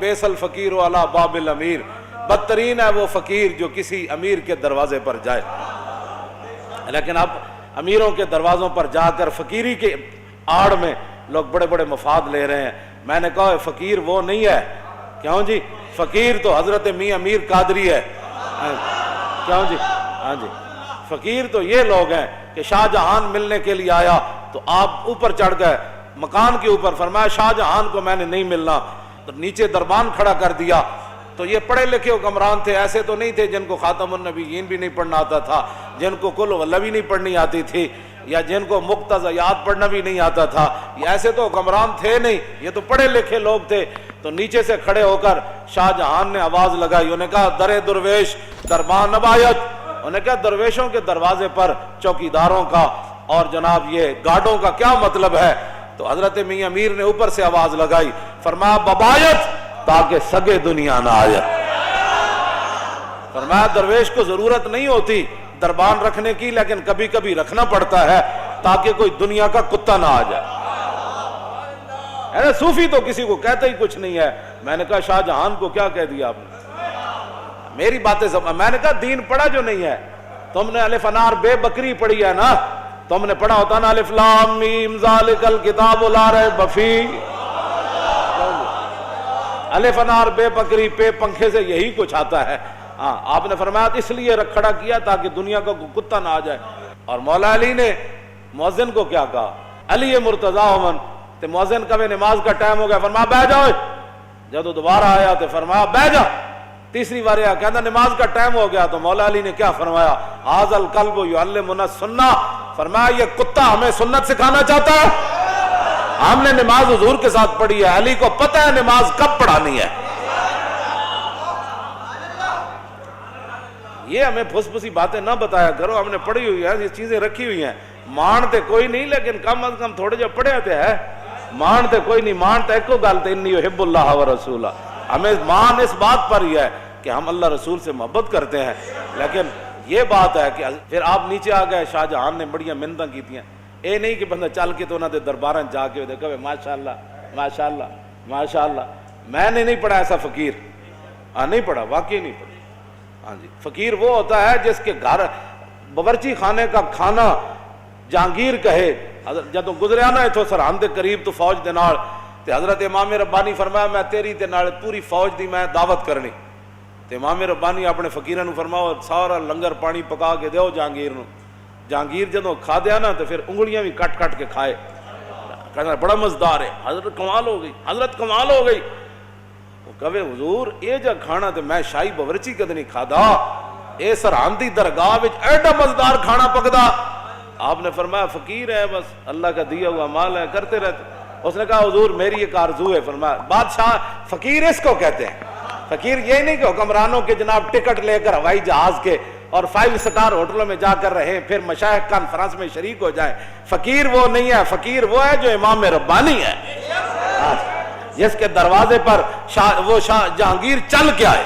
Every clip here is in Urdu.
بیس الفقیر علی باب الامیر، بدترین ہے وہ فقیر جو کسی امیر کے دروازے پر جائے۔ لیکن اب امیروں کے دروازوں پر جا کر فقیری کے آڑ میں لوگ بڑے بڑے مفاد لے رہے ہیں۔ میں نے کہا فقیر وہ نہیں ہے، کیوں جی؟ فقیر تو حضرت میاں امیر قادری ہے، کیوں جی؟ ہاں جی، فقیر تو یہ لوگ ہیں کہ شاہ جہان ملنے کے لیے آیا تو آپ اوپر چڑھ گئے مکان کے اوپر، فرمایا شاہ جہان کو میں نے نہیں ملنا، تو نیچے دربان کھڑا کر دیا۔ تو یہ پڑھے لکھے حکمران تھے، ایسے تو نہیں تھے جن کو خاتم النبیین بھی نہیں پڑھنا آتا تھا، جن کو قل واللہ بھی نہیں پڑھنی آتی تھی، یا جن کو مقتضیات پڑھنا بھی نہیں آتا تھا، یہ ایسے تو حکمران تھے نہیں، یہ تو پڑھے لکھے لوگ تھے۔ تو نیچے سے کھڑے ہو کر شاہ جہان نے آواز لگائی، انہوں نے کہا در درویش دربان نبایت، انہوں نے کہا درویشوں کے دروازے پر چوکیداروں کا اور جناب یہ گارڈوں کا کیا مطلب ہے؟ تو حضرت میاں امیر نے اوپر سے آواز لگائی، فرمایا ببایت تاکہ سگے دنیا نہ آئے۔ فرمایا درویش کو ضرورت نہیں ہوتی دربان رکھنے کی، لیکن کبھی کبھی رکھنا پڑتا ہے تاکہ کوئی دنیا کا کتا نہ آ جائے۔ صوفی تو کسی کو کہتا ہی کچھ نہیں ہے۔ میں نے کہا شاہ جہان کو کیا کہہ دیا آپ نے؟ میری باتیں میں نے کہا دین پڑھا جو نہیں ہے، تم نے الف انار بے بکری پڑھی ہے نا، تم نے پڑھا ہوتا نا الف لام میم ذالک الکتاب لا ریب فیہ، الف انار بے بکری پہ پنکھے سے یہی کچھ آتا ہے۔ ہاں آپ نے فرمایا اس لیے کھڑا کیا تاکہ دنیا کا کتا نہ آ جائے۔ اور مولا علی نے مؤذن کو کیا کہا؟ علی مرتضیٰ من، تو مؤذن کا نماز کا ٹائم ہو گیا، فرمایا بیٹھ جاؤ۔ جب وہ دوبارہ آیا تو فرمایا بیٹھ جا۔ تیسری بار آیا کہتا نماز کا ٹائم ہو گیا، تو مولا علی نے کیا فرمایا؟ ھذا الکلب یعلمنا السنہ، فرمایا یہ کتا ہمیں سنت سکھانا چاہتا ہے۔ ہم نے نماز حضور کے ساتھ پڑھی ہے، علی کو پتہ ہے نماز کب پڑھانی ہے۔ یہ ہمیں پھس پھسی باتیں نہ بتایا کرو، ہم نے پڑھی ہوئی ہے، یہ چیزیں رکھی ہوئی ہیں۔ مانتے کوئی نہیں، لیکن کم از کم تھوڑے جو پڑھے ہوتے ہیں، مانتے کوئی نہیں، مانتے ایک کو گالتے انی یحب اللہ و رسولہ۔ ہمیں مان اس بات پر ہی ہے کہ ہم اللہ رسول سے محبت کرتے ہیں، لیکن یہ بات ہے کہ پھر آپ نیچے آ گئے، شاہ جہان نے بڑیاں منتیں کی تھیں، اے نہیں کہ بندہ چل کے تو انہوں نے درباراں جا کے دیکھا ماشاءاللہ ماشاءاللہ ماشاءاللہ۔ میں نے نہیں پڑھا ایسا فقیر، نہیں پڑھا، واقعی نہیں پڑھا۔ ہاں جی، فقیر وہ ہوتا ہے جس کے گھر باورچی خانے کا کھانا جہانگیر کہے۔ جب گزریا نا اتو سرحد دے قریب تو فوج دے نال، تے حضرت امام ربانی فرمایا میں تیری تے نال پوری فوج دی میں دعوت کرنی، تے امام ربانی اپنے فقیراں نو فرماؤ سارا لنگر پانی پکا کے دیو جہانگیر نو۔ جہانگیر جدوں کھا دیا نا تو پھر انگلیاں بھی کٹ کٹ کے کھائے، کہنا بڑا مزدار ہے، حضرت کمال ہو گئی، حضرت کمال ہو گئی۔ وہ کہے حضور اے جا کھانا تے میں شاہی باورچی کد نہیں کھادا، اے سرحدی درگاہ وچ ایڈا مزدار کھانا پکدا۔ آپ نے فرمایا فقیر ہے، بس اللہ کا دیا ہوا مال ہے، کرتے رہتے۔ اس نے کہا حضور میری ایک آرزو ہے۔ فرمایا بادشاہ فقیر اس کو کہتے ہیں، فقیر یہ نہیں کہ حکمرانوں کے جناب ٹکٹ لے کر ہوائی جہاز کے اور 5 سٹار ہوٹلوں میں جا کر رہے پھر مشائخ کانفرنس میں شریک ہو جائے۔ فقیر وہ نہیں ہے، فقیر وہ ہے جو امام ربانی ہے، جس کے دروازے پر وہ جہانگیر چل کے آئے۔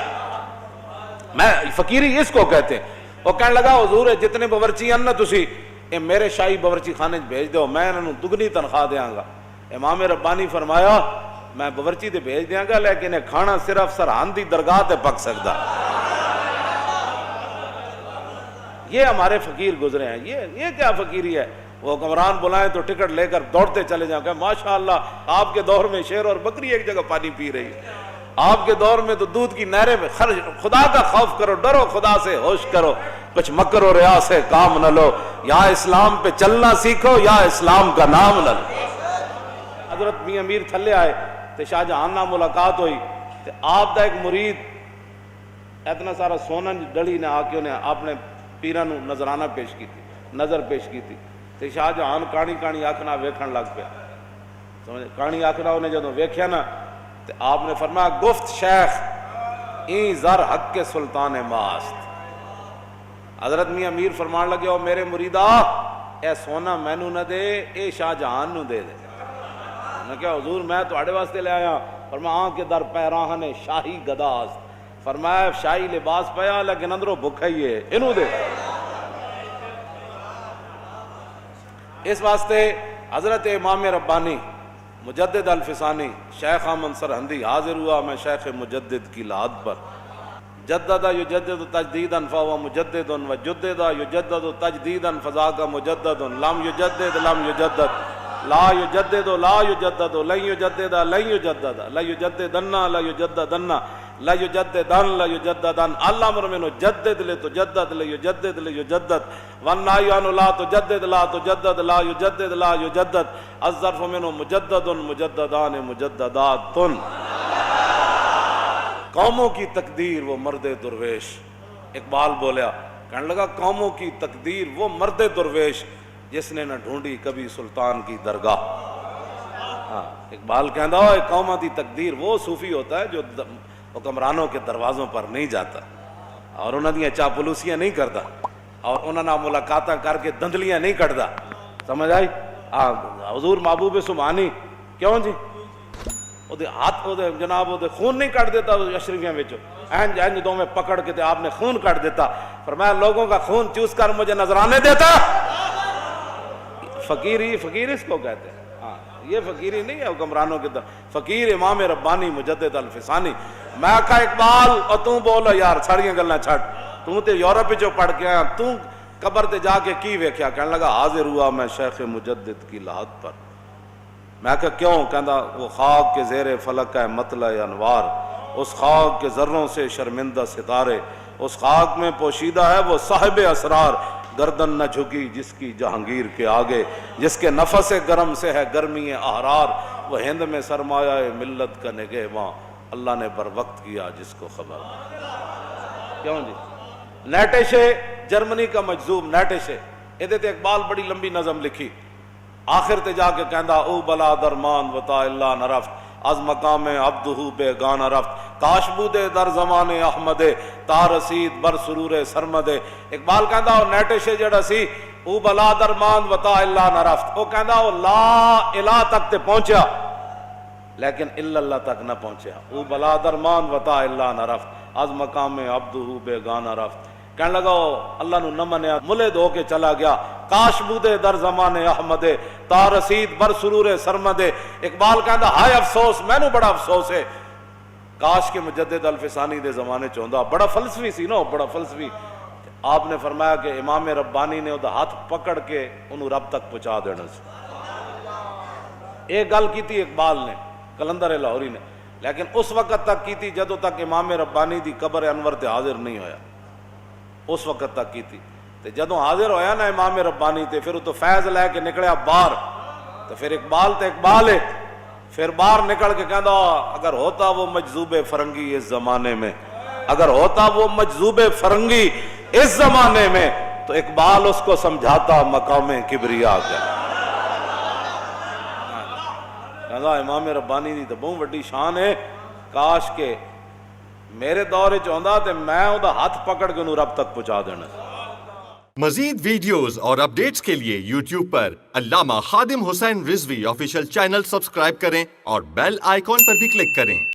میں فقیری اس کو کہتے ہیں۔ وہ کہنے لگا حضور جتنے باورچی ہیں نا تسی اے میرے شاہی باورچی خانے بھیج دو، میں انہوں دگنی تنخواہ دیاں گا۔ امام ربانی فرمایا میں باورچی تے بھیج دیاں گا، لیکن یہ کھانا صرف سرحدی درگاہ تے پک سکتا۔ یہ ہمارے فقیر گزرے ہیں، یہ کیا فقیری ہے؟ وہ حکمران بلائیں تو ٹکٹ لے کر دوڑتے چلے جاؤں کہ ماشاءاللہ آپ کے دور میں شیر اور بکری ایک جگہ پانی پی رہی ہے، آپ کے دور میں تو دودھ کی نہریں میں خرچ۔ خدا کا خوف کرو، ڈرو خدا سے، ہوش کرو، کچھ مکر و ریا سے کام نہ لو، یا اسلام پہ چلنا سیکھو یا اسلام کا نام نہ لو۔ حضرت میاں امیر تھلے آئے تو شاہ جہان نہ ملاقات ہوئی، تو آپ دا ایک مرید اتنا سارا سونا ڈڑی نے آ کے انہیں اپنے پیران نظرانہ پیش کی تھی، نظر پیش کی تھی۔ تو شاہ جہان کہانی کہانی آکھنا ویکھن لگ پیا، کہانی آکھنا انہیں جدوں ویکھیا نا تو آپ نے فرمایا گفت شیخ این زر حق کے سلطان ماست۔ حضرت میاں امیر فرمان لگے او میرے مریدہ اے سونا مینو نہ دے، اے شاہ جہان نو دے دے۔ میں کہا حضور میں تو آڑے واسطے لے آیا۔ فرمایا آن کے در پیراہن شاہی گداست، فرمایا شاہی لباس پیا لیکن اندروں بھکھا ہی ہے، انہوں دے۔ اس واسطے حضرت امام ربانی مجدد الفسانی شیخ احمد سرہندی حاضر ہوا میں شیخ مجدد کی لحد پر، جدد یجدد تجدیدا فهو مجدد وجدد یجدد تجدیدا فذاک مجدد لم یجدد لم یجدد لا یجدد لا یجدد لن یجدد لن یجدد لا یجددن لا یجددن لا یجددن لا یجددن الامر منه جدد لتجدد لیجدد لیجدد والنهی عنه لا تجدد لا تجدد لا یجدد لا یجدد الظرف منه مجدد مجددان مجددات۔ قوموں کی تقدیر وہ مرد درویش، اقبال بولیا کہنے لگا قوموں کی تقدیر وہ مرد درویش جس نے نہ ڈھونڈی کبھی سلطان کی درگاہ۔ ہاں اقبال کہندا ہے قوموں کی تقدیر وہ صوفی ہوتا ہے جو حکمرانوں کے دروازوں پر نہیں جاتا اور انہاں دیاں چاپلوسیاں نہیں کرتا اور انہاں نال ملاقاتاں کر کے دندلیاں نہیں کٹدا، سمجھ آئی؟ حضور محبوب سبحانی کیوں جی وہ ہاتھ وہ جناب وہ خون نہیں کٹ دیتا اشرفیاں وچوں، اینج اینج دو میں پکڑ کے تے آپ نے خون کٹ دیتا، فرمایا لوگوں کا خون چوس کر مجھے نذرانے دیتا۔ فقیری، فقیر اس کو کہتے ہیں، ہاں یہ فقیری نہیں ہے حکمرانوں کے فقیر امام ربانی مجدد الفسانی۔ میں کہا اقبال اور توں بولو یار ساڑیاں گلاں چھڑ، توں تے یورپ وچوں پڑھ کے آیا، توں قبر تے جا کے کی ویکھیا؟ کہنے لگا حاضر ہوا میں شیخ مجدد کی لحد پر۔ میں کہا کیوں؟ کہندا وہ خاک کے زیر فلک ہے مطلع انوار، اس خاک کے ذروں سے شرمندہ ستارے، اس خاک میں پوشیدہ ہے وہ صاحب اسرار، گردن نہ جھکی جس کی جہانگیر کے آگے، جس کے نفس گرم سے ہے گرمی احرار، وہ ہند میں سرمایہ ملت کا نگہباں، اللہ نے بر وقت کیا جس کو خبر۔ کیوں جی؟ نیٹشے جرمنی کا مجذوب نیٹشے، ادھے تے اقبال بڑی لمبی نظم لکھی، آخر تے جا کے کہندا او بلا درمان وطا اللہ نرفت از مقام عبدہ بیگانہ رفت، کاش بودے در زمان احمد تا رسید بر سرور سرمد۔ اقبال کہندا او نیٹشے جڑا سی او بلا درمان وطا اللہ نرفت، او کہندا او لا الہ تک تے پہنچیا لیکن الا اللہ تک نہ پہنچیا، او بلا درمان وطا اللہ نرفت از مقام عبدہ بیگانہ رفت۔ کہنے لگا اللہ نو نہ منیا ملد ہو کے چلا گیا، کاش بودے در زمان احمد تا رسید بر سرور سرمد۔ اقبال کہندا ہائے افسوس، میں نو بڑا افسوس ہے، کاش کے مجدد الفسانی دے زمانے چوندا، بڑا فلسفی سی نا، بڑا فلسفی۔ آپ نے فرمایا کہ امام ربانی نے وہ ہاتھ پکڑ کے انہوں رب تک پہنچا دینا سی۔ ایک گل کی تھی اقبال نے کلندر لاہوری نے، لیکن اس وقت تک کی تھی جدوں تک امام ربانی دی قبر انور تے حاضر نہیں ہویا، اس وقت تک کی تھی۔ تے جدوں حاضر ہویا نا امام ربانی تے پھر تو فیض لے کے نکلیا باہر، تو پھر اقبال تے اقبال ہے، پھر باہر نکل کے کہندا اگر ہوتا وہ مجذوب فرنگی اس زمانے میں، اگر ہوتا وہ مجذوب فرنگی اس زمانے میں تو اقبال اس کو سمجھاتا مقام کبریا کا۔ کہندا امام ربانی دی تے بہت وڈی شان ہے، کاش کے میرے دور وچ ہوندا تے میں اوندا ہاتھ پکڑ کے انہوں رب تک پہنچا دینا۔ مزید ویڈیوز اور اپڈیٹس کے لیے یوٹیوب پر علامہ Khadim Hussain Rizvi official channel subscribe کریں اور بیل آئیکن پر بھی کلک کریں۔